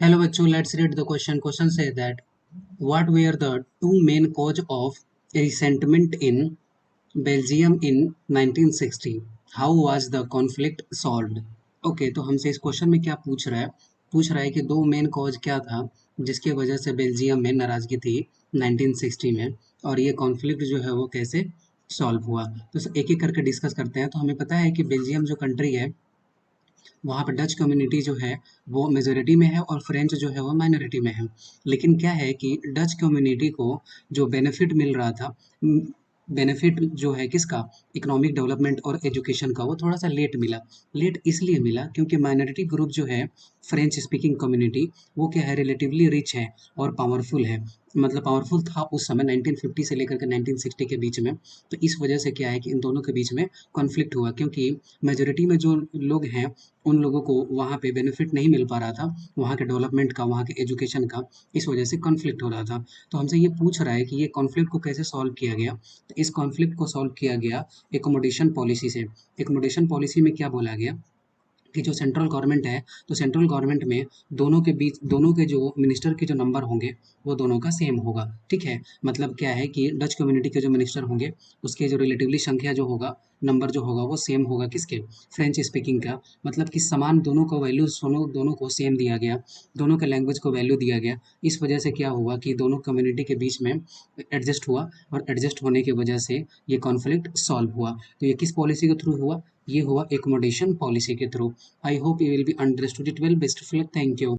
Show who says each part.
Speaker 1: Hello बच्चों, let's read the question. Question says that what were the two main cause of resentment in Belgium in 1960? How was the conflict solved? Okay, तो हमसे इस question में क्या पूछ रहा है कि दो मेन कॉज क्या था जिसकी वजह से बेल्जियम में नाराजगी थी 1960 में, और ये कॉन्फ्लिक्ट जो है वो कैसे सॉल्व हुआ। तो एक एक करके डिस्कस करते हैं। तो हमें पता है कि बेल्जियम जो कंट्री है वहाँ पे डच कम्युनिटी जो है वो मेजोरिटी में है और फ्रेंच जो है वो माइनॉरिटी में है। लेकिन क्या है कि डच कम्युनिटी को जो बेनिफिट मिल रहा था, बेनिफिट जो है किसका, इकोनॉमिक डेवलपमेंट और एजुकेशन का, वो थोड़ा सा लेट मिला। लेट इसलिए मिला क्योंकि माइनॉरिटी ग्रुप जो है फ्रेंच स्पीकिंग कम्युनिटी, वो क्या है, रिलेटिवली रिच है और पावरफुल है। मतलब पावरफुल था उस समय 1950 से लेकर के 1960 के बीच में। तो इस वजह से क्या है कि इन दोनों के बीच में कॉन्फ्लिक्ट हुआ, क्योंकि मेजोरिटी में जो लोग हैं उन लोगों को वहाँ पे बेनिफिट नहीं मिल पा रहा था, वहाँ के डेवलपमेंट का, वहाँ के एजुकेशन का। इस वजह से कॉन्फ्लिक्ट हो रहा था। तो हमसे ये पूछ रहा है कि ये कॉन्फ्लिक्ट को कैसे सॉल्व किया गया। तो इस कॉन्फ्लिक्ट को सॉल्व किया गया एकोमोडेशन पॉलिसी से। एकोमोडेशन पॉलिसी में क्या बोला गया कि जो सेंट्रल गवर्नमेंट है, तो सेंट्रल गवर्नमेंट में दोनों के बीच, दोनों के जो मिनिस्टर के जो नंबर होंगे वो दोनों का सेम होगा। ठीक है, मतलब क्या है कि डच कम्युनिटी के जो मिनिस्टर होंगे उसके जो रिलेटिवली संख्या जो होगा, नंबर जो होगा वो सेम होगा किसके, फ्रेंच स्पीकिंग का। मतलब कि समान दोनों को वैल्यू, दोनों को सेम दिया गया, दोनों के लैंग्वेज को वैल्यू दिया गया। इस वजह से क्या हुआ कि दोनों कम्युनिटी के बीच में एडजस्ट हुआ, और एडजस्ट होने की वजह से ये कॉन्फ्लिक्ट सॉल्व हुआ। तो ये किस पॉलिसी के थ्रू हुआ, ये हुआ एकोमोडेशन पॉलिसी के through. I hope you will be understood it well. Best of luck. Thank you.